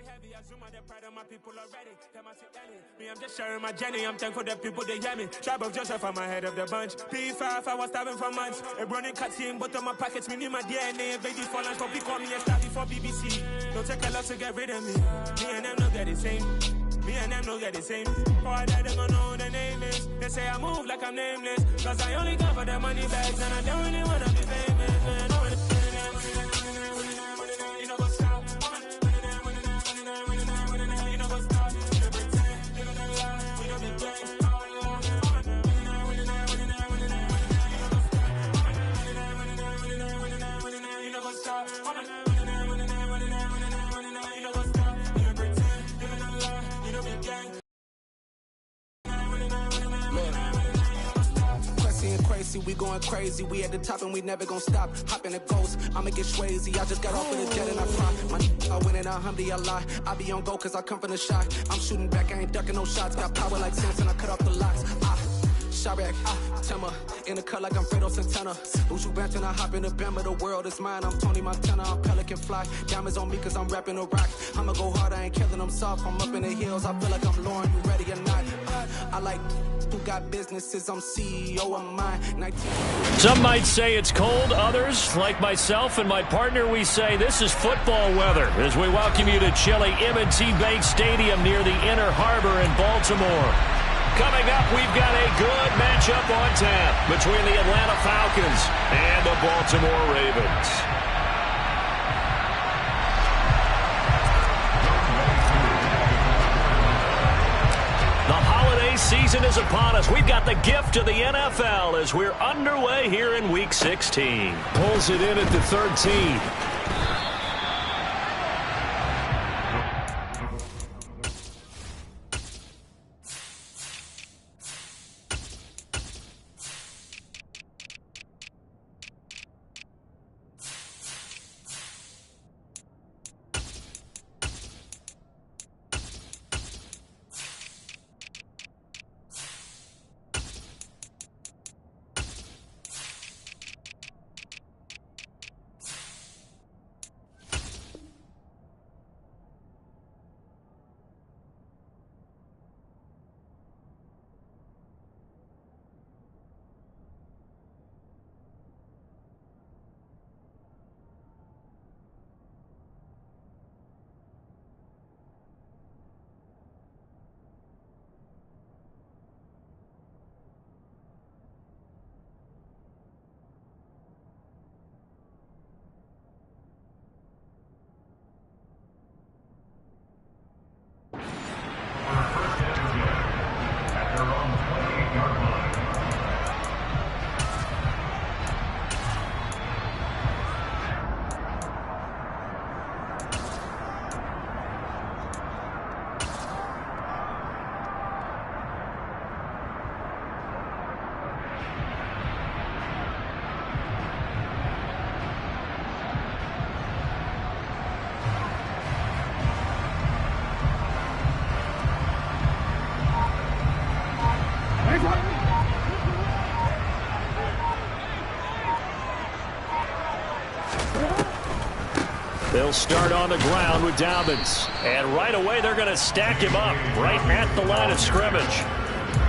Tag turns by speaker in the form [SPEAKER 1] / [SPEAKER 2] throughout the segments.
[SPEAKER 1] heavy, I zoom out the pride of my people already. Them I see any. Me, I'm just sharing my journey. I'm thankful that people they hear me. Tribe of Joseph, I'm ahead of the bunch. P5, I was starving for months. A running cutscene, but on my pockets, me need my DNA. Baby for lunch, don't pick on me and start before BBC. Don't take a lot to get rid of me. Me and them don't get the same. Me and them don't get the same. Oh, I died, they don't know who the name is. They say I move like I'm nameless. Cause I only come for the money bags. And I don't really wanna be famous, man. You know what's up? You know what's up? You pretend, you don't lie, you don't be gay. You know what's up?
[SPEAKER 2] Crazy, we going crazy. We at the top and we never gonna stop. Hop in a ghost, I'ma get swayzy. I just got off of the jet and I fly. My I win in a Alhamdulillah. I be on go cause I come from the shot. I'm shooting back, I ain't ducking no shots. Got power like Samson, I cut off the locks. Sharek, Timmer, in the cut like I'm Fredo Santana. Buju Banton, I hop in the Bama, the world is mine. I'm Tony Montana, I'm Pelican Fly. Diamonds on me cause I'm rapping a rock. I'ma go hard, I ain't killing them soft. I'm up in the hills, I feel like I'm Lauren, you ready or not? I like who got businesses, I'm CEO of mine. 19.
[SPEAKER 3] Some might say it's cold, others, like myself and my partner, we say this is football weather as we welcome you to chilly M&T Bank Stadium near the Inner Harbor in Baltimore. Coming up, we've got a good matchup on tap between the Atlanta Falcons and the Baltimore Ravens. The holiday season is upon us. We've got the gift of the NFL as we're underway here in Week 16.
[SPEAKER 4] Pulls it in at the 13.
[SPEAKER 3] They'll start on the ground with Dobbins. And right away, they're going to stack him up right at the line of scrimmage.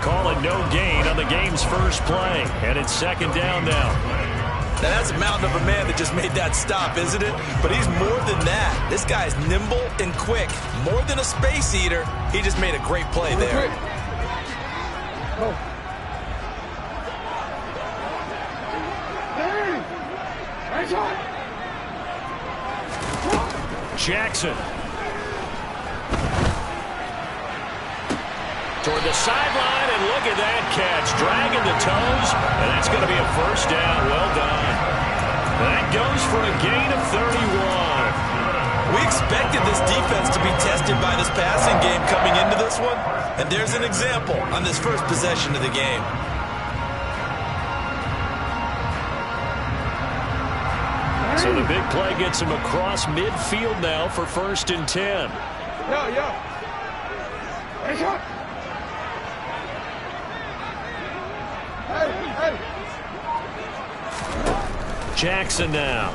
[SPEAKER 3] Calling no gain on the game's first play. And it's second down now.
[SPEAKER 5] Now that's a mountain of a man that just made that stop, isn't it? But he's more than that. This guy's nimble and quick. More than a space eater. He just made a great play there.
[SPEAKER 3] Jackson. Toward the sideline, and look at that catch. Dragging the toes, and that's going to be a first down. Well done. That goes for a gain of 31.
[SPEAKER 5] We expected this defense to be tested by this passing game coming into this one, and there's an example on this first possession of the game.
[SPEAKER 3] So the big play gets him across midfield now for 1st and 10. Jackson now.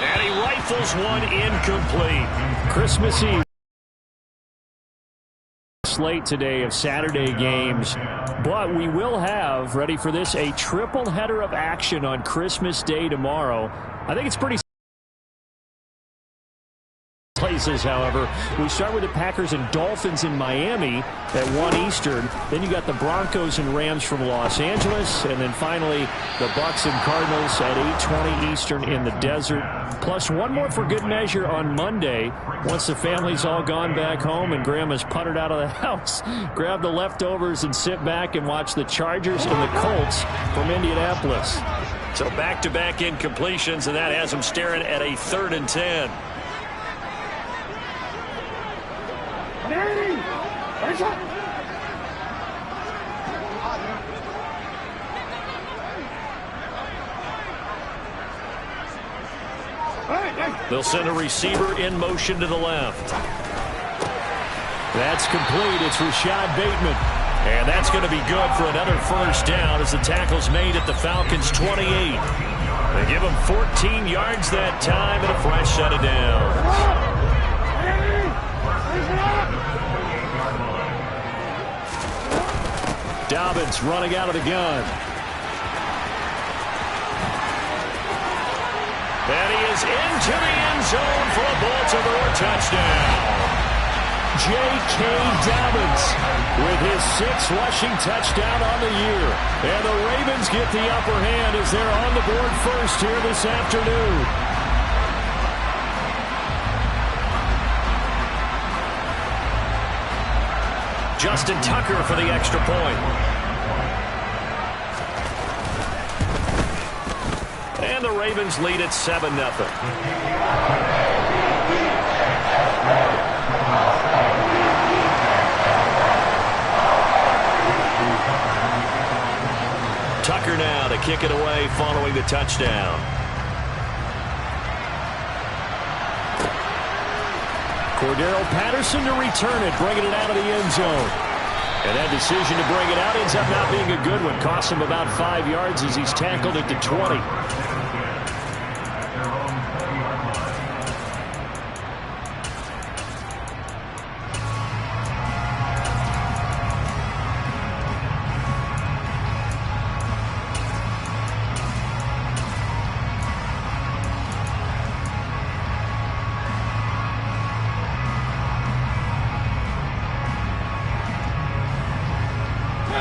[SPEAKER 3] And he rifles one incomplete. Christmas Eve slate today of Saturday games, but we will have, ready for this, a triple header of action on Christmas Day tomorrow. I think it's pretty places, however. We start with the Packers and Dolphins in Miami at 1 Eastern. Then you got the Broncos and Rams from Los Angeles. And then finally, the Bucks and Cardinals at 8:20 Eastern in the desert. Plus one more for good measure on Monday. Once the family's all gone back home and Grandma's puttered out of the house, grab the leftovers and sit back and watch the Chargers and the Colts from Indianapolis. So back-to-back incompletions, and that has them staring at a 3rd and 10. They'll send a receiver in motion to the left. That's complete. It's Rashad Bateman. And that's going to be good for another first down as the tackle's made at the Falcons' 28. They give them 14 yards that time and a fresh set of downs. Dobbins running out of the gun. And he is into the end zone for a Baltimore touchdown. J.K. Dobbins with his 6th rushing touchdown on the year. And the Ravens get the upper hand as they're on the board first here this afternoon. Justin Tucker for the extra point. And the Ravens lead at 7-0. Tucker now to kick it away following the touchdown. Cordero Patterson to return it, bringing it out of the end zone. And that decision to bring it out ends up not being a good one. Cost him about 5 yards as he's tackled at the 20.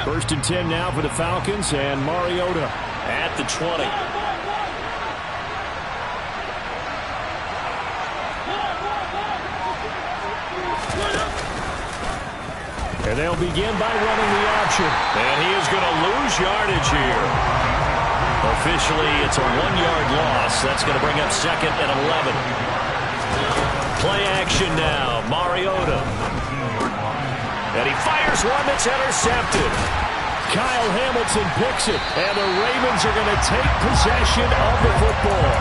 [SPEAKER 3] First and 10 now for the Falcons, and Mariota at the 20. And they'll begin by running the option. And he is going to lose yardage here. Officially, it's a 1-yard loss. That's going to bring up 2nd and 11. Play action now. Mariota. And he fires one that's intercepted. Kyle Hamilton picks it, and the Ravens are going to take possession of the football.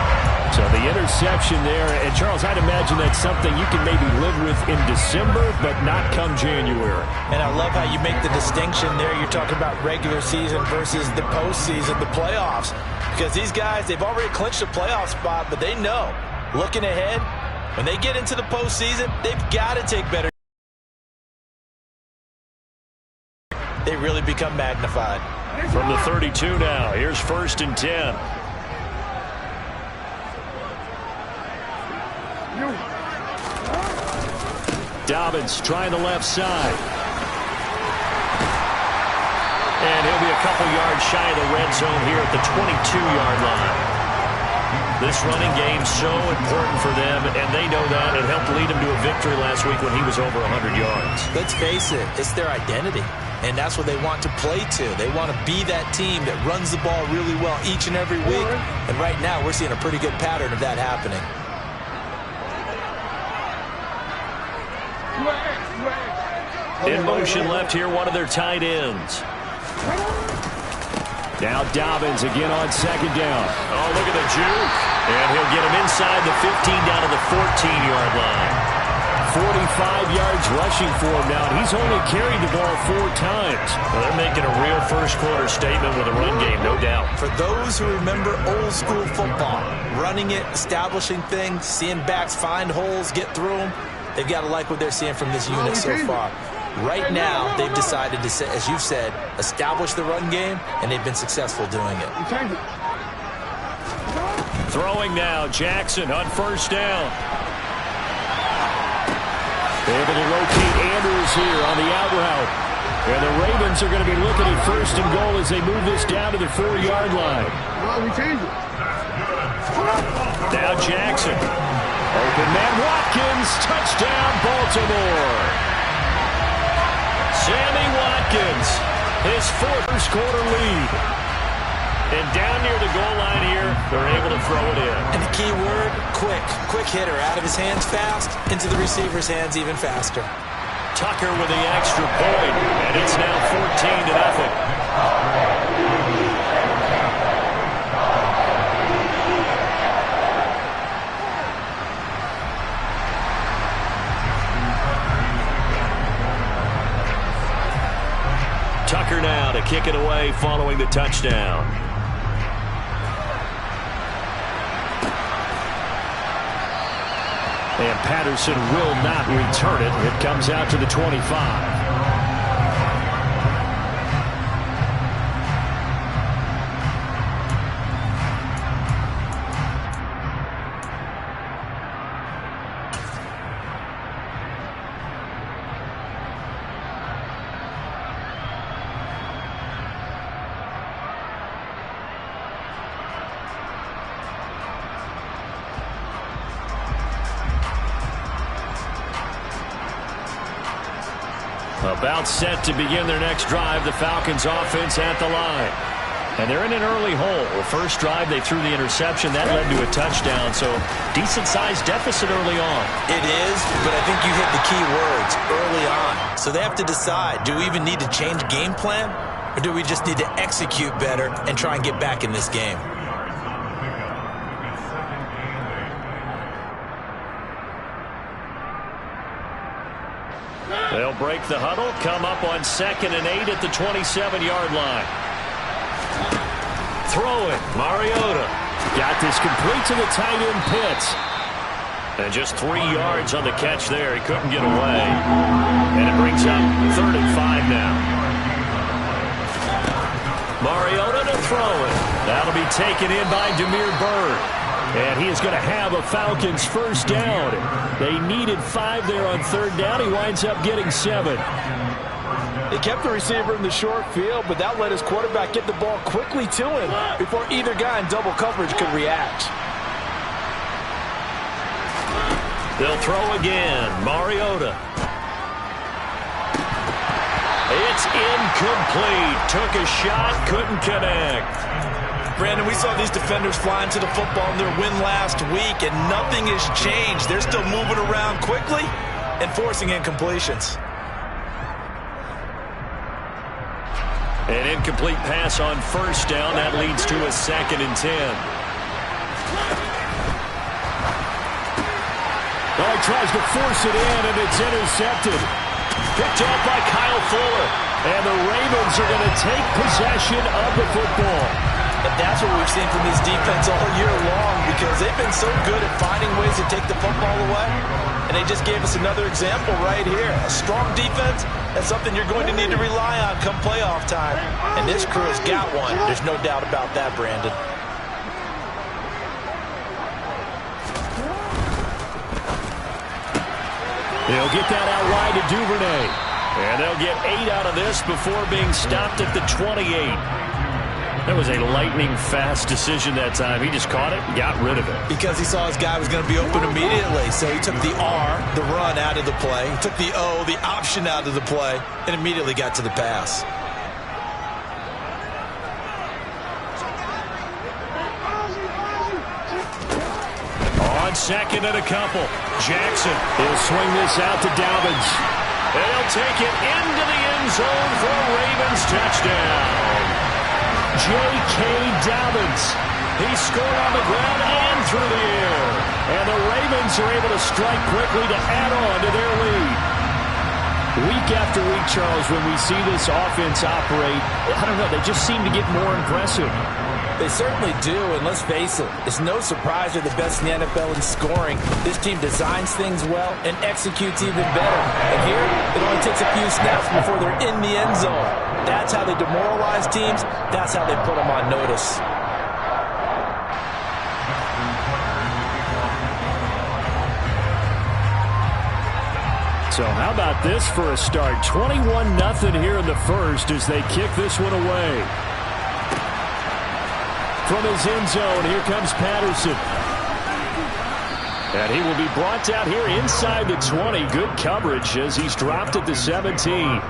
[SPEAKER 3] So the interception there, and Charles, I'd imagine that's something you can maybe live with in December, but not come January.
[SPEAKER 5] And I love how you make the distinction there. You're talking about regular season versus the postseason, the playoffs. Because these guys, they've already clinched a playoff spot, but they know, looking ahead, when they get into the postseason, they've got to take better. They really become magnified.
[SPEAKER 3] From the 32 now, here's 1st and 10. Dobbins trying the left side. And he'll be a couple yards shy of the red zone here at the 22-yard line. This running game so important for them, and they know that. It helped lead them to a victory last week when he was over 100 yards.
[SPEAKER 5] Let's face it, it's their identity. And that's what they want to play to. They want to be that team that runs the ball really well each and every week. And right now, we're seeing a pretty good pattern of that happening.
[SPEAKER 3] In motion left here, one of their tight ends. Now Dobbins again on 2nd down. Oh, look at the juke. And he'll get him inside the 15 down to the 14-yard line. 45 yards rushing for him now, and he's only carried the ball 4 times.
[SPEAKER 5] Well, they're making a real first-quarter statement with a run game, no doubt. For those who remember old-school football, running it, establishing things, seeing backs find holes, get through them, they've got to like what they're seeing from this unit so far. Right now, they've decided to, as you've said, establish the run game, and they've been successful doing it.
[SPEAKER 3] Throwing now, Jackson on first down. Able to locate Andrews here on the out route. And the Ravens are going to be looking at first and goal as they move this down to the 4-yard line. Now Jackson. Open man Watkins. Touchdown, Baltimore. Sammy Watkins. His 4th first-quarter lead. And down near the goal line here, they're able to throw it in.
[SPEAKER 5] And the key word, quick. Quick hitter. Out of his hands fast, into the receiver's hands even faster.
[SPEAKER 3] Tucker with the extra point, and it's now 14-0. Tucker now to kick it away following the touchdown. And Patterson will not return it. It comes out to the 25. About set to begin their next drive, the Falcons offense at the line. And they're in an early hole. The first drive, they threw the interception. That led to a touchdown, so decent-sized deficit early on.
[SPEAKER 5] It is, but I think you hit the key words, early on. So they have to decide, do we even need to change game plan, or do we just need to execute better and try and get back in this game?
[SPEAKER 3] They'll break the huddle, come up on 2nd and 8 at the 27-yard line. Throw it, Mariota. Got this complete to the tight end Pitts. And just 3 yards on the catch there. He couldn't get away. And it brings up 3rd and 5 now. Mariota to throw it. That'll be taken in by Damiere Byrd. And he is going to have a Falcons first down. They needed 5 there on 3rd down. He winds up getting 7.
[SPEAKER 5] They kept the receiver in the short field, but that let his quarterback get the ball quickly to him before either guy in double coverage could react.
[SPEAKER 3] They'll throw again. Mariota. It's incomplete. Took a shot, couldn't connect.
[SPEAKER 5] Brandon, we saw these defenders flying to the football in their win last week, and nothing has changed. They're still moving around quickly and forcing incompletions.
[SPEAKER 3] An incomplete pass on first down. That leads to a 2nd and 10. Oh, he tries to force it in, and it's intercepted. Picked off by Kyle Fuller. And the Ravens are going to take possession of the football.
[SPEAKER 5] And that's what we've seen from this defense all year long, because they've been so good at finding ways to take the football away. And they just gave us another example right here. A strong defense, that's something you're going to need to rely on come playoff time. And this crew has got one. There's no doubt about that, Brandon.
[SPEAKER 3] They'll get that out wide to Duvernay. And they'll get 8 out of this before being stopped at the 28. That was a lightning-fast decision that time. He just caught it and got rid of it.
[SPEAKER 5] Because he saw his guy was going to be open immediately. So he took the R, the run, out of the play. He took the O, the option, out of the play, and immediately got to the pass.
[SPEAKER 3] On 2nd and a couple. Jackson will swing this out to Dobbins. They'll take it into the end zone for a Ravens touchdown. J.K. Dobbins He scored on the ground and through the air. And the Ravens are able to strike quickly to add on to their lead. Week after week, Charles, when we see this offense operate, I don't know, they just seem to get more impressive.
[SPEAKER 5] They certainly do, and let's face it, it's no surprise they're the best in the NFL in scoring. This team designs things well and executes even better. And here, it only takes a few snaps before they're in the end zone. That's how they demoralize teams. That's how they put them on notice.
[SPEAKER 3] So how about this for a start? 21-0 here in the first as they kick this one away. From his end zone, here comes Patterson. And he will be brought down here inside the 20. Good coverage as he's dropped at the 17.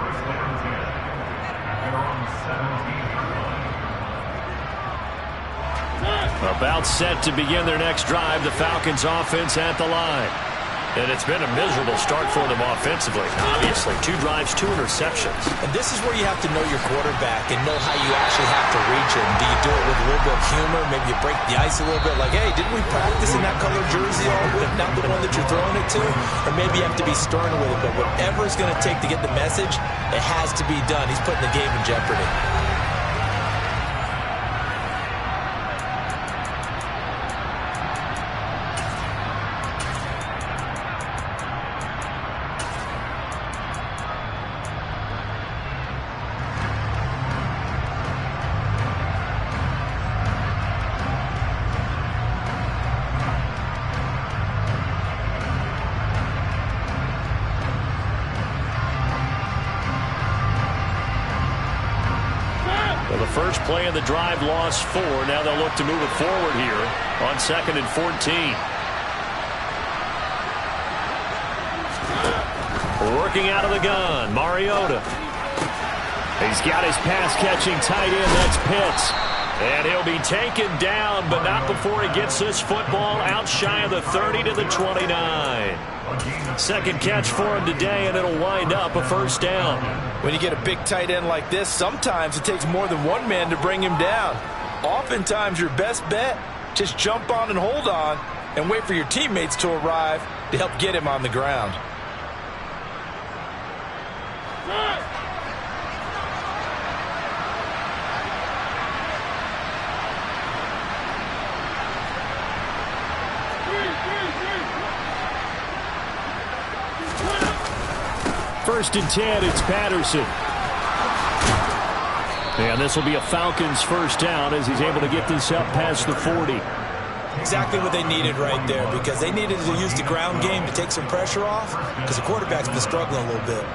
[SPEAKER 3] About set to begin their next drive. The Falcons offense at the line. And it's been a miserable start for them offensively. Obviously, 2 drives, 2 interceptions.
[SPEAKER 5] And this is where you have to know your quarterback and know how you actually have to reach him. Do you do it with a little bit of humor? Maybe you break the ice a little bit like, hey, didn't we practice in that color jersey all week, not the one that you're throwing it to? Or maybe you have to be stern with it. But whatever it's going to take to get the message, it has to be done. He's putting the game in jeopardy.
[SPEAKER 3] First play of the drive, lost 4. Now they'll look to move it forward here on 2nd and 14. Working out of the gun, Mariota. He's got his pass-catching tight end, that's Pitts. And he'll be taken down, but not before he gets this football out shy of the 30 to the 29. Second catch for him today, and it'll wind up a first down.
[SPEAKER 5] When you get a big tight end like this, sometimes it takes more than one man to bring him down. Oftentimes, your best bet, just jump on and hold on and wait for your teammates to arrive to help get him on the ground.
[SPEAKER 3] First and 10, it's Patterson. And this will be a Falcons first down as he's able to get this up past the 40.
[SPEAKER 5] Exactly what they needed right there, because they needed to use the ground game to take some pressure off, because the quarterback's been struggling a little bit.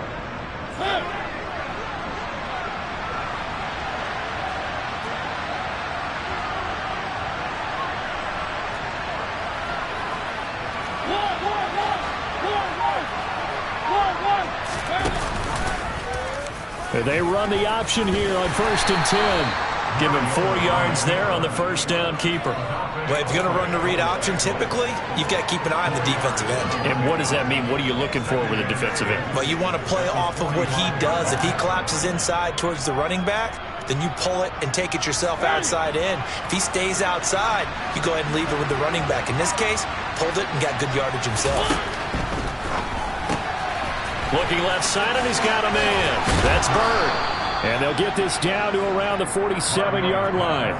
[SPEAKER 3] They run the option here on 1st and 10. Give him 4 yards there on the first down keeper.
[SPEAKER 5] Well, if you're going to run the read option, typically, you've got to keep an eye on the defensive end.
[SPEAKER 3] And what does that mean? What are you looking for with a defensive end?
[SPEAKER 5] Well, you want to play off of what he does. If he collapses inside towards the running back, then you pull it and take it yourself outside in. If he stays outside, you go ahead and leave it with the running back. In this case, pulled it and got good yardage himself.
[SPEAKER 3] Looking left side, and he's got a man. That's Bird. And they'll get this down to around the 47-yard line.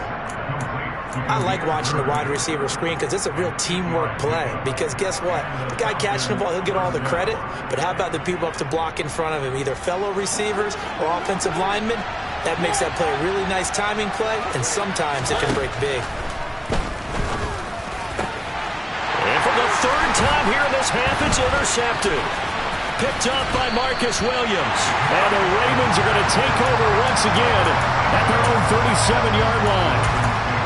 [SPEAKER 5] I like watching the wide receiver screen because it's a real teamwork play. Because guess what? The guy catching the ball, he'll get all the credit. But how about the people up to block in front of him, either fellow receivers or offensive linemen? That makes that play a really nice timing play, and sometimes it can break big.
[SPEAKER 3] And for the 3rd time here in this half, it's intercepted. Picked up by Marcus Williams. And the Ravens are going to take over once again at their own 37-yard line.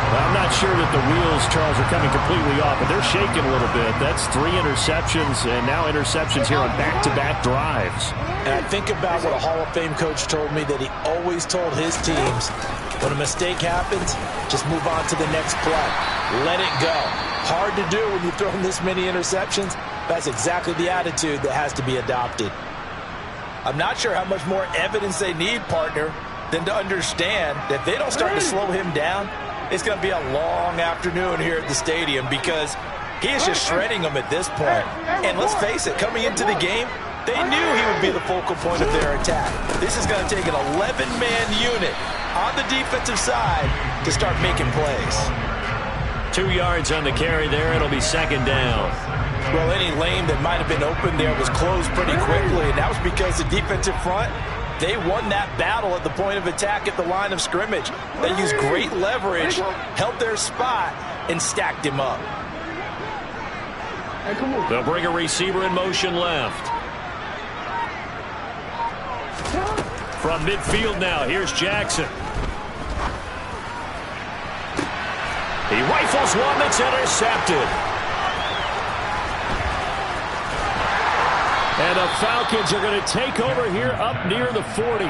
[SPEAKER 3] I'm not sure that the wheels, Charles, are coming completely off, but they're shaking a little bit. That's 3 interceptions, and now interceptions here on back-to-back drives.
[SPEAKER 5] And I think about what a Hall of Fame coach told me, that he always told his teams, when a mistake happens, just move on to the next play. Let it go. Hard to do when you're throwing this many interceptions. That's exactly the attitude that has to be adopted. I'm not sure how much more evidence they need, partner, than to understand that if they don't start to slow him down, it's going to be a long afternoon here at the stadium because he is just shredding them at this point. And let's face it, coming into the game, they knew he would be the focal point of their attack. This is going to take an 11-man unit on the defensive side to start making plays.
[SPEAKER 3] 2 yards on the carry there. It'll be second down.
[SPEAKER 5] Well, any lane that might have been open there was closed pretty quickly, and that was because the defensive front, they won that battle at the point of attack at the line of scrimmage. They used great leverage, held their spot, and stacked him up.
[SPEAKER 3] They'll bring a receiver in motion left. From midfield now, here's Jackson. He rifles one that's intercepted. And the Falcons are going to take over here up near the 40.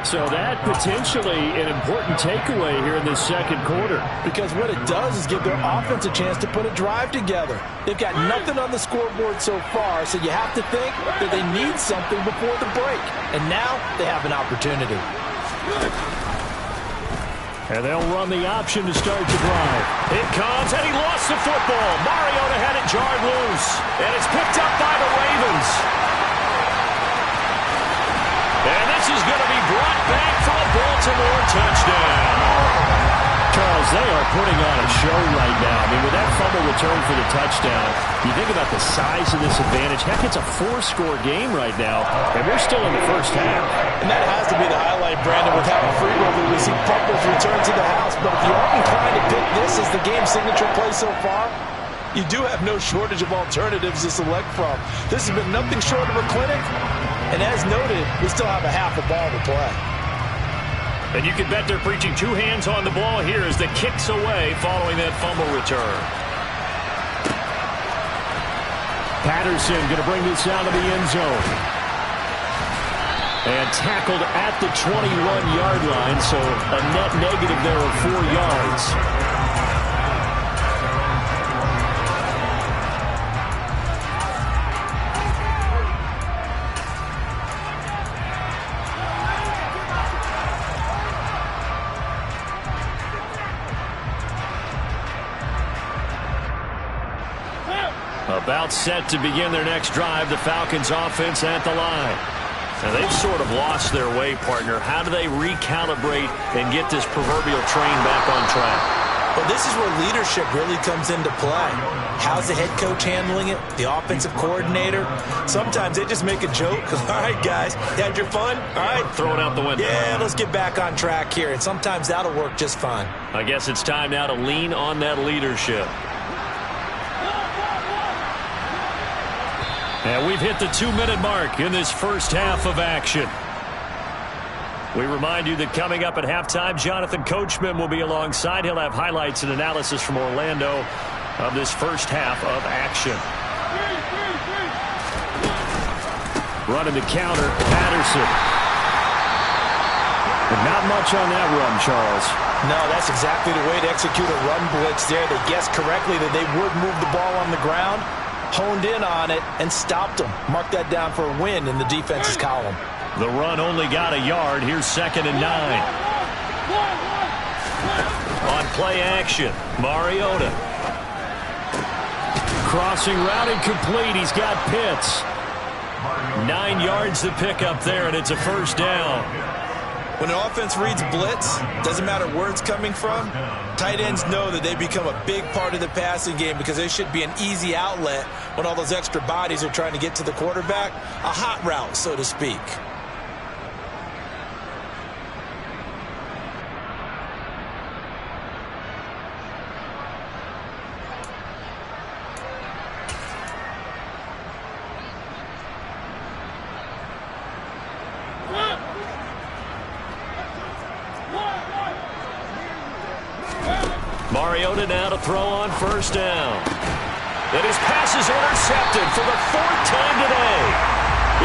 [SPEAKER 3] So that potentially an important takeaway here in this second quarter.
[SPEAKER 5] Because what it does is give their offense a chance to put a drive together. They've got nothing on the scoreboard so far, so you have to think that they need something before the break. And now they have an opportunity.
[SPEAKER 3] And they'll run the option to start the drive. It comes, and he lost the football. Mariota had it jarred loose. And it's picked up by the Ravens. And this is going to be brought back for a Baltimore touchdown. Charles, they are putting on a show right now. I mean, with that fumble return for the touchdown, you think about the size of this advantage. Heck, it's a 4-score game right now, and we're still in the first half.
[SPEAKER 5] And that has to be the highlight, Brandon, with how frequently we see fumbles return to the house. But if you are inclined to pick this as the game signature play so far, you do have no shortage of alternatives to select from. This has been nothing short of a clinic. And as noted, we still have a half a ball to play.
[SPEAKER 3] And you can bet they're preaching 2 hands on the ball here as the kick's away following that fumble return. Patterson going to bring this out of the end zone. And tackled at the 21-yard line, so a net negative there of 4 yards. About set to begin their next drive, the Falcons offense at the line. Now they've sort of lost their way, partner. How do they recalibrate and get this proverbial train back on track?
[SPEAKER 5] Well, this is where leadership really comes into play. How's the head coach handling it? The offensive coordinator? Sometimes they just make a joke. All right, guys, you had your fun? All right.
[SPEAKER 3] Throw it out the window.
[SPEAKER 5] Yeah, let's get back on track here. And sometimes that'll work just fine.
[SPEAKER 3] I guess it's time now to lean on that leadership. And we've hit the 2-minute mark in this first half of action. We remind you that coming up at halftime, Jonathan Coachman will be alongside. He'll have highlights and analysis from Orlando of this first half of action. Running the counter, Patterson. And not much on that run, Charles.
[SPEAKER 5] No, that's exactly the way to execute a run blitz there. They guessed correctly that they would move the ball on the ground, honed in on it, and stopped them. Mark that down for a win in the defense's column.
[SPEAKER 3] The run only got a yard. Here's 2nd and 9. On play action, Mariota. Crossing route incomplete. He's got Pitts. 9 yards to pick up there, and it's a first down.
[SPEAKER 5] When an offense reads blitz, doesn't matter where it's coming from, tight ends know that they become a big part of the passing game because they should be an easy outlet when all those extra bodies are trying to get to the quarterback. A hot route, so to speak.
[SPEAKER 3] Mariota now to throw on first down. And his pass is intercepted for the 4th time today.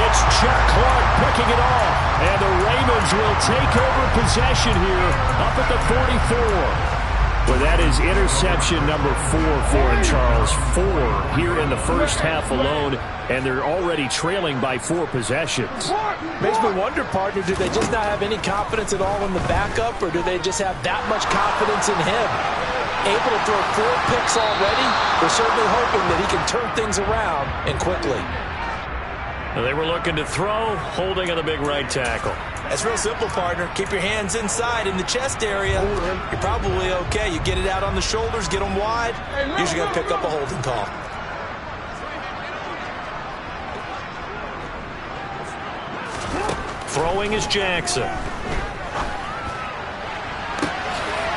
[SPEAKER 3] It's Chuck Clark picking it off. And the Ravens will take over possession here up at the 44. Well, that is interception number 4 for him, Charles. 4 here in the first half alone, and they're already trailing by 4 possessions.
[SPEAKER 5] Makes me wonder, partner, do they just not have any confidence at all in the backup, or do they just have that much confidence in him? Able to throw 4 picks already, they're certainly hoping that he can turn things around and quickly.
[SPEAKER 3] They were looking to throw, holding on the big right tackle.
[SPEAKER 5] That's real simple, partner. Keep your hands inside in the chest area. You're probably okay. You get it out on the shoulders, get them wide. Usually going to pick up a holding call.
[SPEAKER 3] Throwing is Jackson.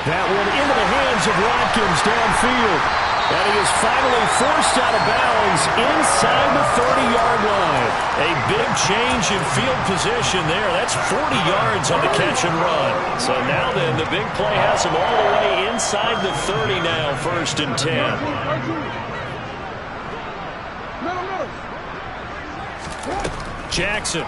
[SPEAKER 3] That one into the hands of Watkins downfield. And he is finally forced out of bounds inside the 30-yard line. A big change in field position there. That's 40 yards on the catch and run. So now then, the big play has him all the way inside the 30 now, 1st and 10. Jackson.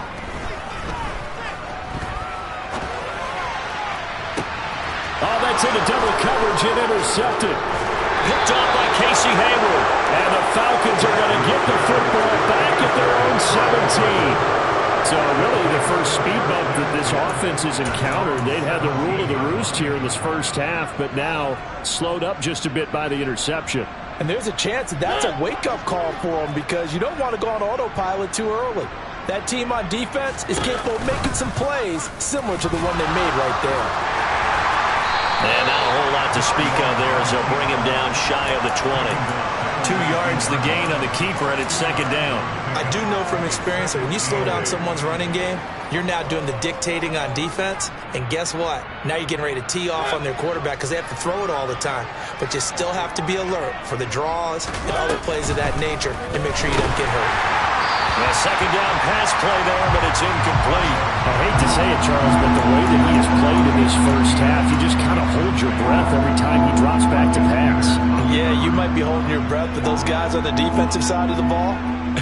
[SPEAKER 3] Oh, that's into double coverage and intercepted. Picked off by Casey Hayward. And the Falcons are going to get the football back at their own 17. So really the first speed bump that this offense has encountered. They'd had the rule of the roost here in this first half, but now slowed up just a bit by the interception.
[SPEAKER 5] And there's a chance that that's a wake-up call for them, because you don't want to go on autopilot too early. That team on defense is capable of making some plays similar to the one they made right there.
[SPEAKER 3] And not a whole lot to speak of there as they'll bring him down shy of the 20. 2 yards the gain on the keeper, and it's 2nd down.
[SPEAKER 5] I do know from experience that when you slow down someone's running game, you're now doing the dictating on defense. And guess what? Now you're getting ready to tee off on their quarterback because they have to throw it all the time. But you still have to be alert for the draws and other plays of that nature and make sure you don't get hurt.
[SPEAKER 3] A 2nd down pass play there, but it's incomplete. I hate to say it, Charles, but the way that he has played in this first half, you just kind of hold your breath every time he drops back to pass.
[SPEAKER 5] Yeah, you might be holding your breath, but those guys on the defensive side of the ball,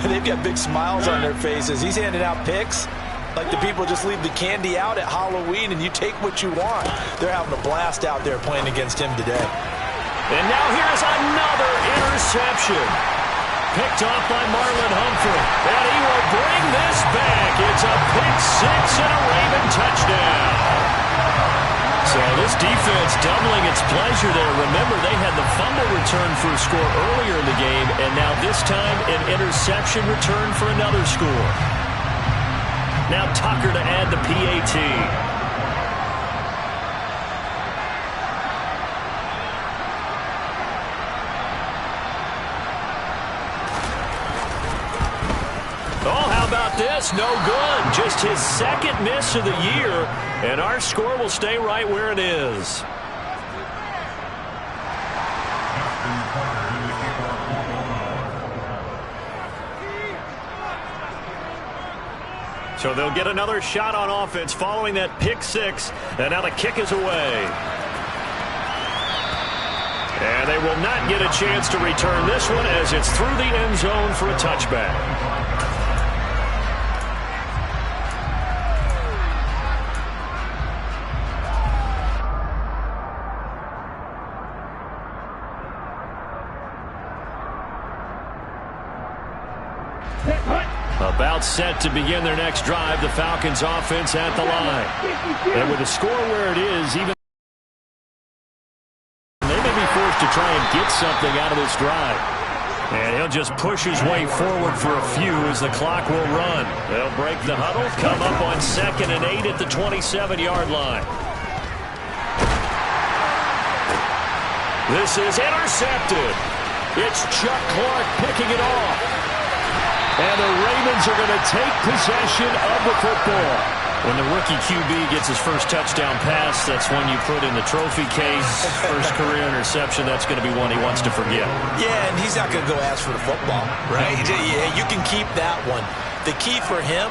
[SPEAKER 5] they've got big smiles on their faces. He's handing out picks like the people just leave the candy out at Halloween and you take what you want. They're having a blast out there playing against him today.
[SPEAKER 3] And now here's another interception. Picked off by Marlon Humphrey. And he will bring this back. It's a pick 6 and a Raven touchdown. So this defense doubling its pleasure there. Remember, they had the fumble return for a score earlier in the game, and now this time an interception return for another score. Now Tucker to add the PAT. This no good. Just his 2nd miss of the year, and our score will stay right where it is. So they'll get another shot on offense following that pick 6, and now the kick is away. And they will not get a chance to return this one as it's through the end zone for a touchback. About set to begin their next drive, the Falcons offense at the line. And with the score where it is, even they may be forced to try and get something out of this drive. And he'll just push his way forward for a few as the clock will run. They'll break the huddle, come up on 2nd and 8 at the 27-yard line. This is intercepted. It's Chuck Clark picking it off. And the Ravens are going to take possession of the football. When the rookie QB gets his first touchdown pass, that's one you put in the trophy case. First career interception, that's going to be one he wants to forget.
[SPEAKER 5] Yeah, and he's not going to go ask for the football, right? Yeah, you can keep that one. The key for him,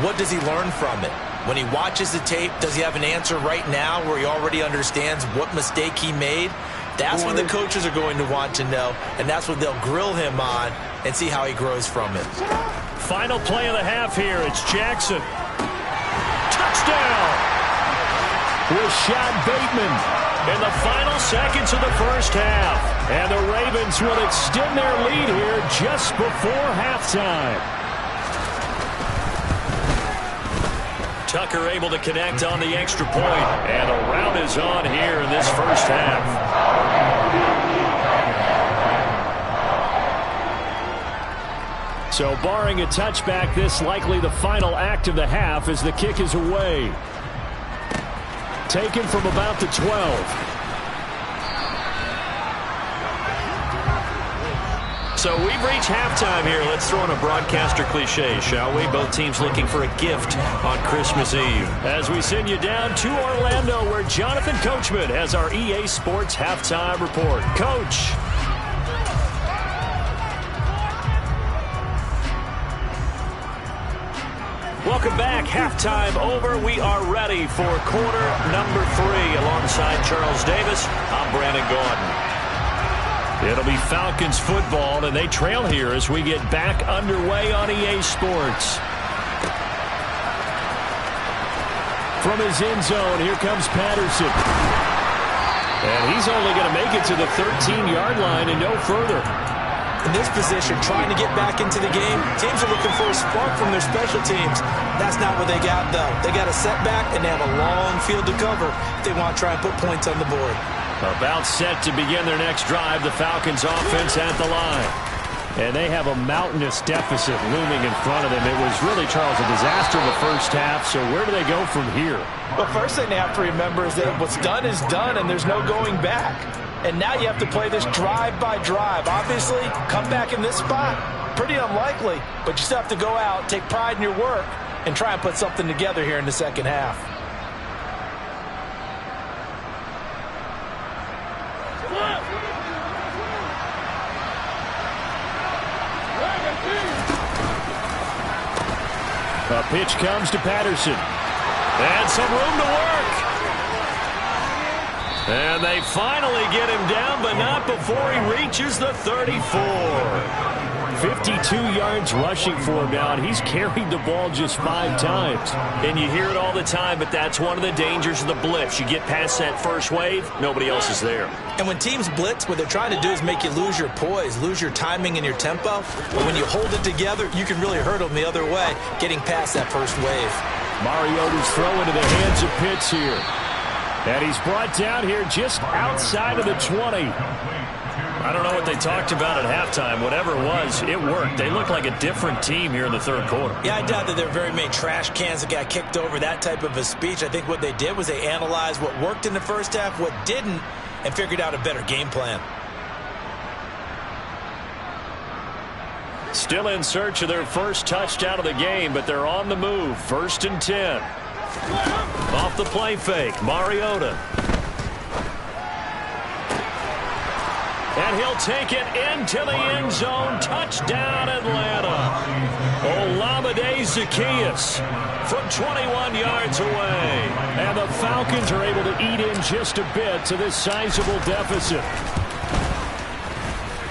[SPEAKER 5] what does he learn from it? When he watches the tape, does he have an answer right now where he already understands what mistake he made? That's what the coaches are going to want to know, and that's what they'll grill him on and see how he grows from it.
[SPEAKER 3] Final play of the half here. It's Jackson. Touchdown! Rashad Bateman. in the final seconds of the first half. And the Ravens will extend their lead here just before halftime. Tucker able to connect on the extra point. And a rout is on here in this first half. So barring a touchback, this likely the final act of the half as the kick is away. Taken from about the 12. So we've reached halftime here. Let's throw in a broadcaster cliche, shall we? Both teams looking for a gift on Christmas Eve. As we send you down to Orlando, where Jonathan Coachman has our EA Sports Halftime Report. Coach. Welcome back. Halftime over. We are ready for quarter number 3. Alongside Charles Davis, I'm Brandon Gaudin. It'll be Falcons football, and they trail here as we get back underway on EA Sports. From his end zone, here comes Patterson. And he's only going to make it to the 13-yard line and no further.
[SPEAKER 5] In this position, trying to get back into the game, teams are looking for a spark from their special teams. That's not what they got, though. They got a setback, and they have a long field to cover if they want to try and put points on the board.
[SPEAKER 3] About set to begin their next drive, the Falcons offense at the line. And they have a mountainous deficit looming in front of them. It was really, Charles, a disaster in the first half, so where do they go from here?
[SPEAKER 5] Well, first thing they have to remember is that what's done is done, and there's no going back. And now you have to play this drive by drive. Obviously, come back in this spot, pretty unlikely, but you still have to go out, take pride in your work, and try and put something together here in the second half.
[SPEAKER 3] A pitch comes to Patterson. And some room to work. And they finally get him down, but not before he reaches the 34. 52 yards rushing for him now, and he's carried the ball just 5 times.
[SPEAKER 5] And you hear it all the time, but that's one of the dangers of the blitz. You get past that first wave, nobody else is there. And when teams blitz, what they're trying to do is make you lose your poise, lose your timing and your tempo. But when you hold it together, you can really hurt them the other way, getting past that first wave.
[SPEAKER 3] Mariota's throw into the hands of Pitts here. And he's brought down here just outside of the 20.
[SPEAKER 5] I don't know what they talked about at halftime. Whatever it was, it worked. They look like a different team here in the third quarter. Yeah, I doubt that there are very many trash cans that got kicked over, that type of a speech. I think what they did was they analyzed what worked in the first half, what didn't, and figured out a better game plan.
[SPEAKER 3] Still in search of their first touchdown of the game, but they're on the move. 1st and 10. Off the play fake, Mariota. And he'll take it into the end zone. Touchdown, Atlanta. Olamide Zaccheaus from 21 yards away. And the Falcons are able to eat in just a bit to this sizable deficit.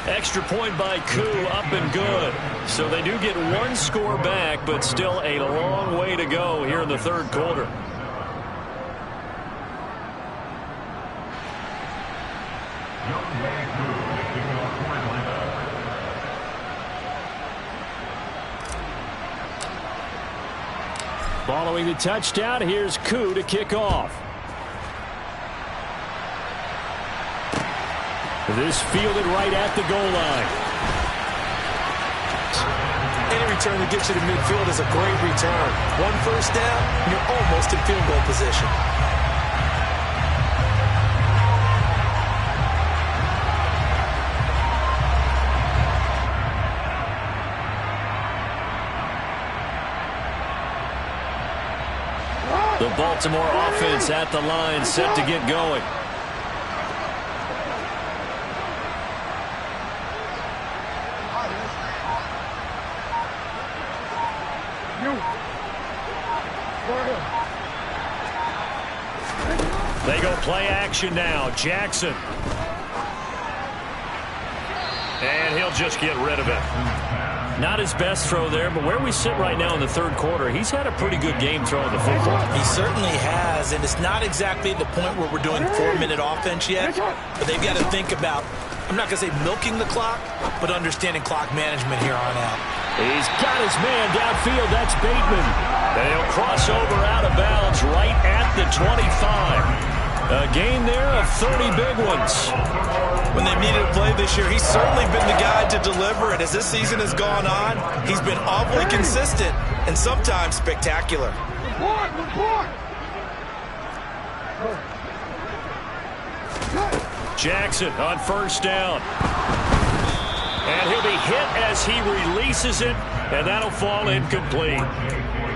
[SPEAKER 3] Extra point by Koo, up and good. So they do get one score back, but still a long way to go here in the third quarter. Following the touchdown, here's Koo to kick off. This fielded right at the goal line.
[SPEAKER 5] Any return that gets you to midfield is a great return. One first down, you're almost in field goal position.
[SPEAKER 3] The Baltimore offense at the line, set to get going. They go play action now. Jackson. And he'll just get rid of it. Not his best throw there, but where we sit right now in the third quarter, he's had a pretty good game throwing the football.
[SPEAKER 5] He certainly has, and it's not exactly the point where we're doing 4-minute offense yet, but they've got to think about, I'm not going to say milking the clock, but understanding clock management here on out.
[SPEAKER 3] He's got his man downfield. That's Bateman. They'll cross over out of bounds right at the 25. A gain there of 30 big ones.
[SPEAKER 5] When they've needed a play this year, he's certainly been the guy to deliver it. As this season has gone on, he's been awfully consistent and sometimes spectacular.
[SPEAKER 3] Jackson on first down. And he'll be hit as he releases it, and that'll fall incomplete.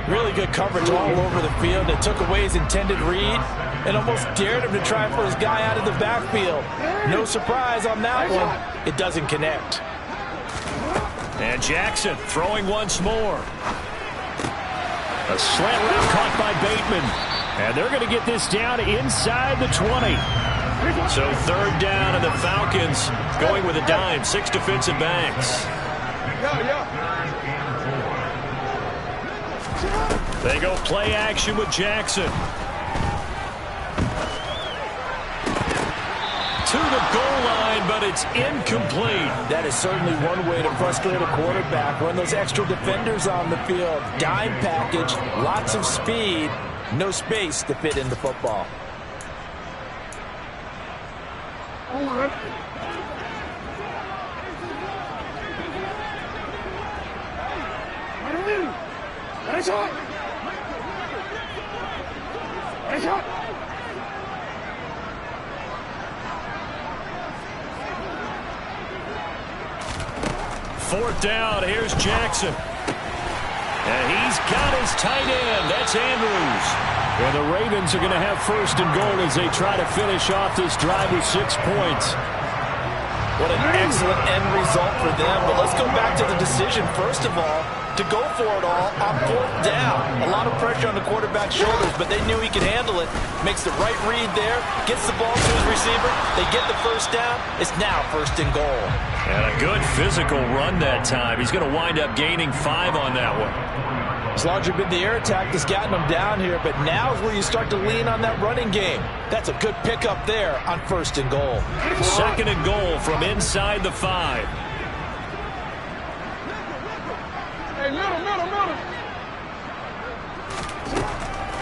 [SPEAKER 5] Really good coverage all over the field. They took away his intended read and almost dared him to try for his guy out of the backfield. No surprise on that one. It doesn't connect.
[SPEAKER 3] And Jackson throwing once more. A slant route caught by Bateman. And they're going to get this down inside the 20. So third down, and the Falcons going with a dime. 6 defensive backs. They go play action with Jackson. To the goal line, but it's incomplete.
[SPEAKER 5] That is certainly one way to frustrate a quarterback. Run those extra defenders on the field. Dime package, lots of speed, no space to fit in the football.
[SPEAKER 3] Fourth down, here's Jackson. And he's got his tight end. That's Andrews. And the Ravens are going to have first and goal as they try to finish off this drive with 6 points.
[SPEAKER 5] What an excellent end result for them. But let's go back to the decision, first of all, to go for it all on fourth down. A lot of pressure on the quarterback's shoulders, but they knew he could handle it. Makes the right read there, gets the ball to his receiver. They get the first down. It's now first and goal.
[SPEAKER 3] And a good physical run that time. He's going to wind up gaining 5 on that one.
[SPEAKER 5] It's largely been the air attack that's gotten them down here, but now is where you start to lean on that running game. That's a good pickup there on first and goal.
[SPEAKER 3] Second and goal from inside the 5.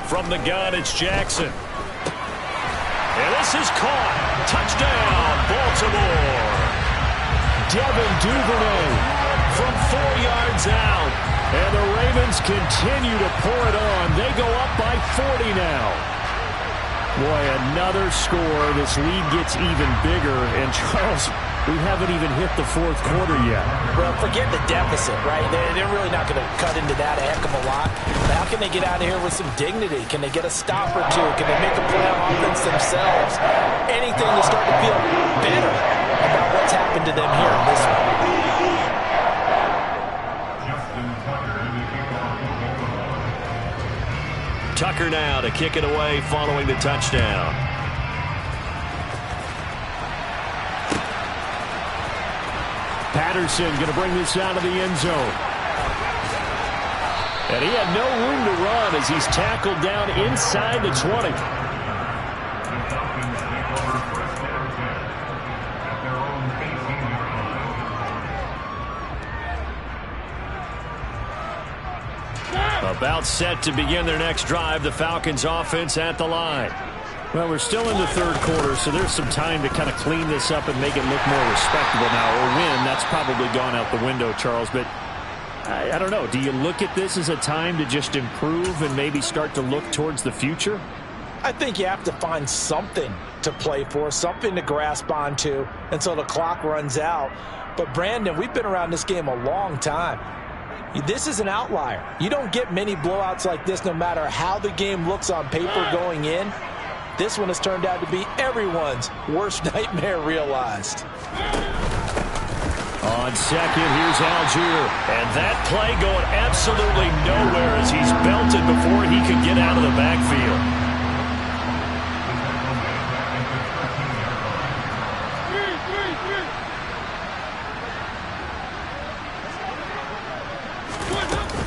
[SPEAKER 3] From the gun, it's Jackson. And this is caught. Touchdown, Baltimore. Devin Duvernay from 4 yards out. And the Ravens continue to pour it on. They go up by 40 now. Boy, another score. This lead gets even bigger. And Charles, we haven't even hit the fourth quarter yet.
[SPEAKER 5] Well, forget the deficit, right? They're really not going to cut into that a heck of a lot. But how can they get out of here with some dignity? Can they get a stop or two? Can they make a play on offense themselves? Anything to start to feel better about what's happened to them here in this one.
[SPEAKER 3] Tucker now to kick it away following the touchdown. Patterson going to bring this out of the end zone. And he had no room to run as he's tackled down inside the 20. About set to begin their next drive, the Falcons offense at the line. Well, we're still in the third quarter, so there's some time to kind of clean this up and make it look more respectable now. Or win, that's probably gone out the window, Charles. But I don't know. Do you look at this as a time to just improve and maybe start to look towards the future?
[SPEAKER 5] I think you have to find something to play for, something to grasp onto until the clock runs out. But, Brandon, we've been around this game a long time. This is an outlier. You don't get many blowouts like this no matter how the game looks on paper going in. This one has turned out to be everyone's worst nightmare realized.
[SPEAKER 3] On second, here's Algier. And that play going absolutely nowhere as he's belted before he could get out of the backfield.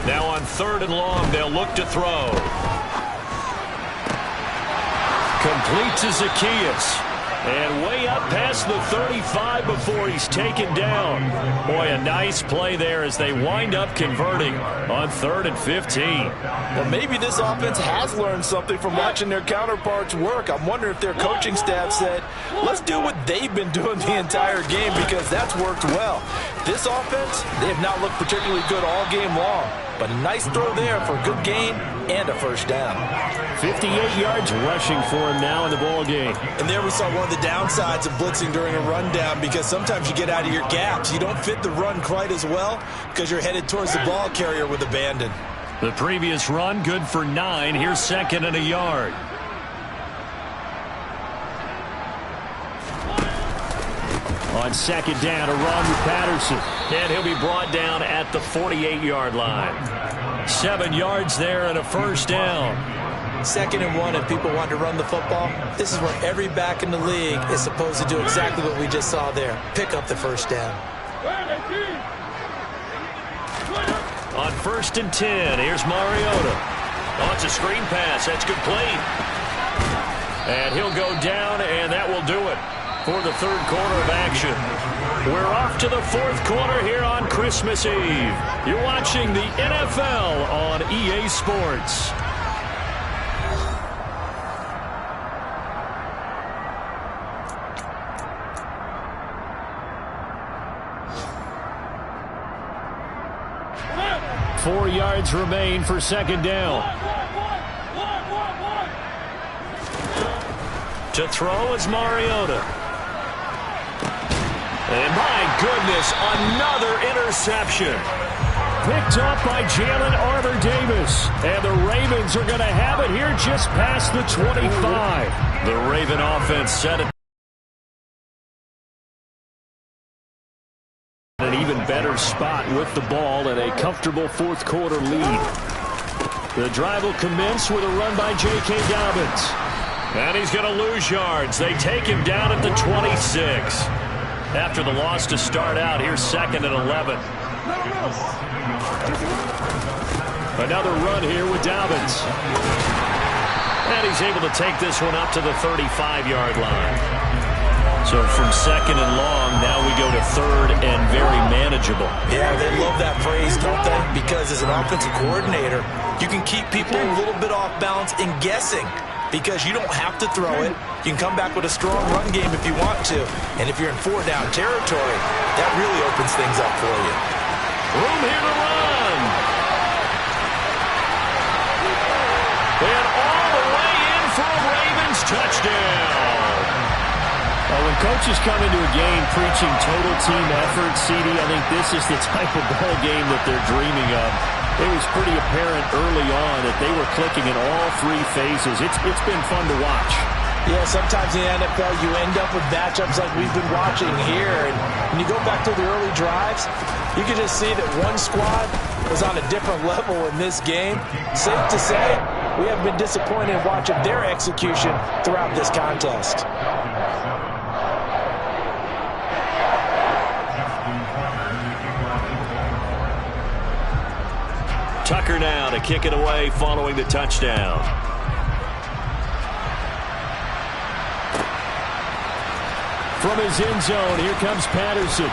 [SPEAKER 3] Now on 3rd and long, they'll look to throw. Complete to Zacchaeus. And way up past the 35 before he's taken down. Boy, a nice play there as they wind up converting on 3rd and 15.
[SPEAKER 5] Well, maybe this offense has learned something from watching their counterparts work. I'm wondering if their coaching staff said, let's do what they've been doing the entire game, because that's worked well. This offense, they have not looked particularly good all game long. But a nice throw there for a good gain and a first down.
[SPEAKER 3] 58 yards rushing for him now in the ball game.
[SPEAKER 5] And there we saw one of the downsides of blitzing during a rundown, because sometimes you get out of your gaps. You don't fit the run quite as well because you're headed towards the ball carrier with abandon.
[SPEAKER 3] The previous run, good for 9. Here's 2nd and a yard. On 2nd down, a run with Patterson. And he'll be brought down at the 48-yard line. 7 yards there and a first down.
[SPEAKER 5] 2nd and 1, if people want to run the football, this is where every back in the league is supposed to do exactly what we just saw there. Pick up the first down.
[SPEAKER 3] On 1st and 10, here's Mariota. Oh, it's a screen pass. That's complete. And he'll go down, and that will do it for the 3rd quarter of action. We're off to the 4th quarter here on Christmas Eve. You're watching the NFL on EA Sports. Four yards remain for 2nd down. To throw is Mariota. And my goodness, another interception. Picked up by Jalen Armour-Davis. And the Ravens are going to have it here just past the 25. The Raven offense set it. An even better spot with the ball and a comfortable 4th quarter lead. The drive will commence with a run by J.K. Dobbins. And he's going to lose yards. They take him down at the 26. After the loss to start out, here's 2nd and 11. Another run here with Dobbins. And he's able to take this one up to the 35-yard line. So from 2nd and long, now we go to 3rd and very manageable.
[SPEAKER 5] Yeah, they love that phrase, don't they? Because as an offensive coordinator, you can keep people a little bit off balance and guessing, because you don't have to throw it. You can come back with a strong run game if you want to. And if you're in 4-down territory, that really opens things up for you.
[SPEAKER 3] Room here to run. And all the way in for a Ravens touchdown. Well, when coaches come into a game preaching total team effort, CD, I think this is the type of ball game that they're dreaming of. It was pretty apparent early on that they were clicking in all 3 phases. It's been fun to watch.
[SPEAKER 5] Yeah, sometimes in the NFL you end up with matchups like we've been watching here. And when you go back to the early drives, you can just see that one squad was on a different level in this game. Safe to say, we have been disappointed in watching their execution throughout this contest.
[SPEAKER 3] Tucker now to kick it away following the touchdown. From his end zone, here comes Patterson.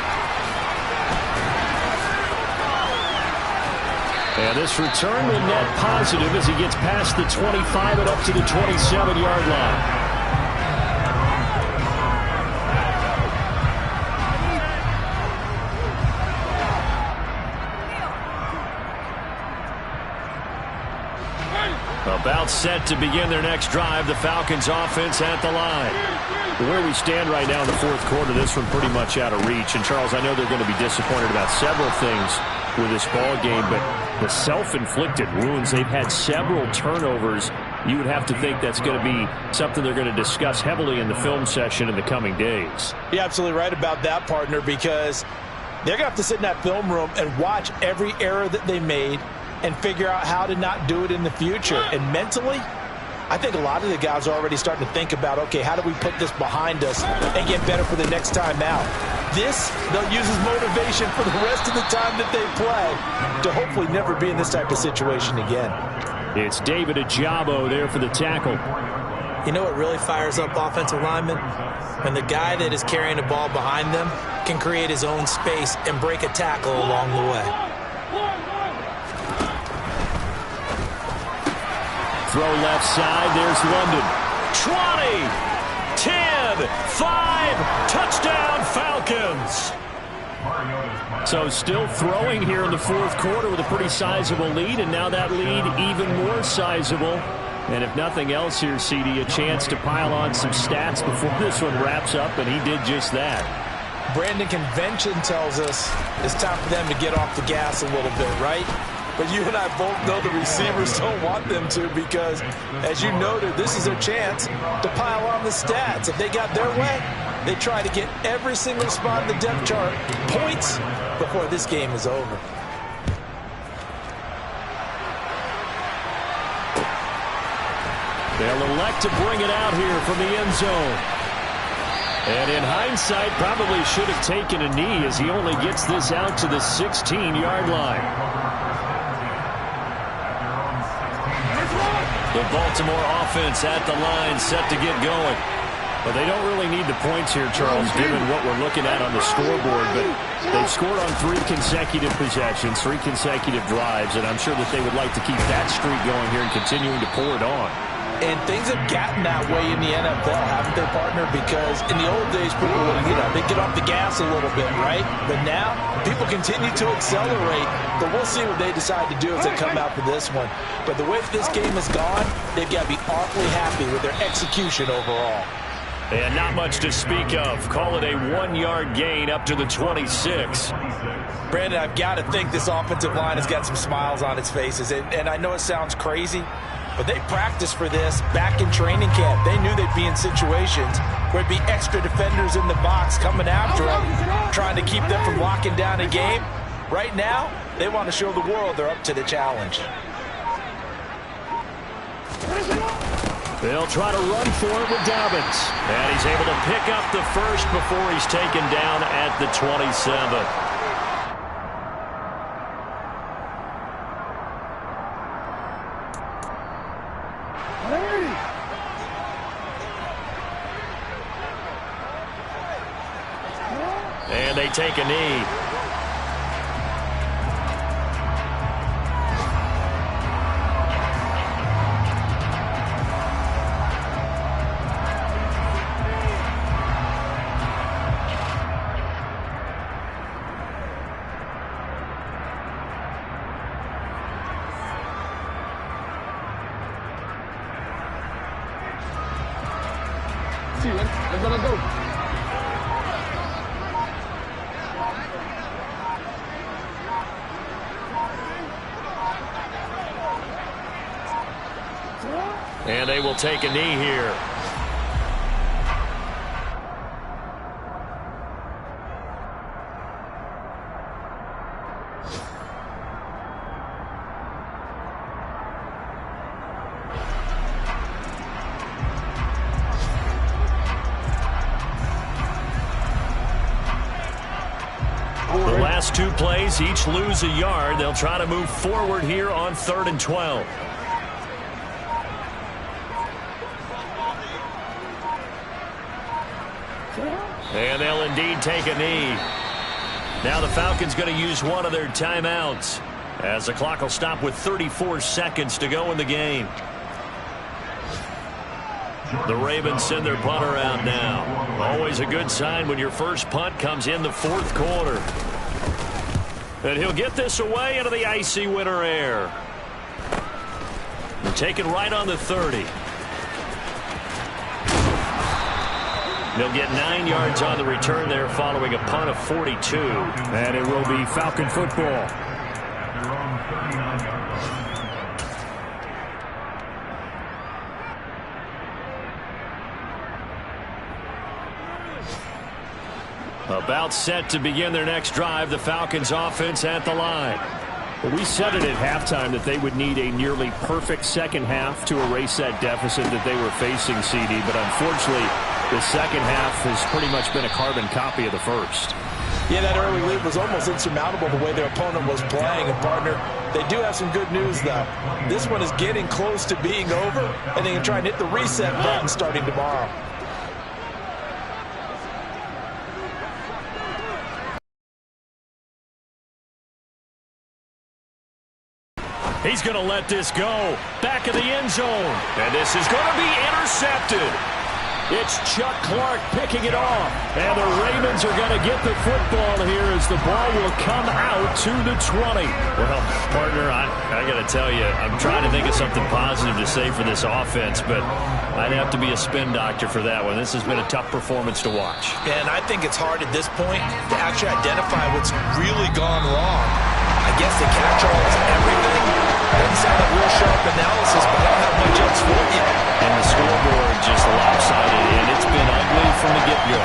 [SPEAKER 3] And this return will net positive as he gets past the 25 and up to the 27-yard line. About set to begin their next drive, the Falcons offense at the line. Where we stand right now in the 4th quarter, this one pretty much out of reach. And, Charles, I know they're going to be disappointed about several things with this ball game, but the self-inflicted wounds, they've had several turnovers. You would have to think that's going to be something they're going to discuss heavily in the film session in the coming days.
[SPEAKER 5] You're absolutely right about that, partner, because they're going to have to sit in that film room and watch every error that they made and figure out how to not do it in the future. And mentally, I think a lot of the guys are already starting to think about, okay, how do we put this behind us and get better for the next time out? This, they'll use as motivation for the rest of the time that they play to hopefully never be in this type of situation again.
[SPEAKER 3] It's David Ajabo there for the tackle.
[SPEAKER 5] You know what really fires up offensive linemen? When the guy that is carrying the ball behind them can create his own space and break a tackle along the way.
[SPEAKER 3] Throw left side. There's London. 20, 10, 5, touchdown Falcons. So still throwing here in the fourth quarter with a pretty sizable lead, and now that lead even more sizable. And if nothing else here, CD, a chance to pile on some stats before this one wraps up, and he did just that.
[SPEAKER 5] Brandon, convention tells us it's time for them to get off the gas a little bit, right? But you and I both know the receivers don't want them to because, as you noted, this is their chance to pile on the stats. If they got their way, they try to get every single spot in the depth chart points before this game is over.
[SPEAKER 3] They'll elect to bring it out here from the end zone. And in hindsight, probably should have taken a knee as he only gets this out to the 16-yard line. The Baltimore offense at the line, set to get going. Well, they don't really need the points here, Charles, given what we're looking at on the scoreboard. But they've scored on 3 consecutive possessions, 3 consecutive drives, and I'm sure that they would like to keep that streak going here and continuing to pour it on.
[SPEAKER 5] And things have gotten that way in the NFL, haven't they, partner? Because in the old days, people would, they'd get off the gas a little bit, right? But now, people continue to accelerate. But we'll see what they decide to do as they come out for this one. But the way that this game has gone, they've got to be awfully happy with their execution overall.
[SPEAKER 3] And not much to speak of. Call it a 1-yard gain up to the 26.
[SPEAKER 5] Brandon, I've got to think this offensive line has got some smiles on its faces. And I know it sounds crazy, but they practiced for this back in training camp. They knew they'd be in situations where it'd be extra defenders in the box coming after them, trying to keep them from locking down a game. Right now, they want to show the world they're up to the challenge.
[SPEAKER 3] They'll try to run for it with Dobbins. And he's able to pick up the first before he's taken down at the 27. And they take a knee.
[SPEAKER 6] Let's go.
[SPEAKER 3] And they will take a knee here. The last 2 plays, each lose a yard. They'll try to move forward here on 3rd and 12. And they'll indeed take a knee. Now the Falcons going to use one of their timeouts as the clock will stop with 34 seconds to go in the game. The Ravens send their punter out now. Always a good sign when your first punt comes in the 4th quarter. And he'll get this away into the icy winter air. They're taken right on the 30. They'll get 9 yards on the return there following a punt of 42.
[SPEAKER 1] And it will be Falcon football.
[SPEAKER 3] About set to begin their next drive, the Falcons offense at the line. Well, we said it at halftime that they would need a nearly perfect second half to erase that deficit that they were facing, CD. But unfortunately, the second half has pretty much been a carbon copy of the first.
[SPEAKER 5] Yeah, that early lead was almost insurmountable the way their opponent was playing. And, partner, they do have some good news, though. This one is getting close to being over, and they can try and hit the reset button starting tomorrow.
[SPEAKER 3] He's going to let this go. Back of the end zone. And this is going to be intercepted. It's Chuck Clark picking it off. And the Ravens are going to get the football here as the ball will come out to the 20. Well, partner, I got to tell you, I'm trying to think of something positive to say for this offense, but I'd have to be a spin doctor for that one. This has been a tough performance to watch.
[SPEAKER 5] And I think it's hard at this point to actually identify what's really gone wrong. I guess the catch-all is everything. Doesn't sound like real sharp analysis, but I don't have much else for you.
[SPEAKER 3] And the scoreboard just lopsided, and it's been ugly from the get-go.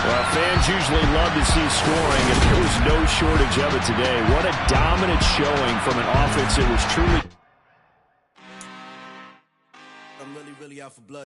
[SPEAKER 3] Well, fans usually love to see scoring, and there was no shortage of it today. What a dominant showing from an offense that was truly...
[SPEAKER 2] I'm really out for blood.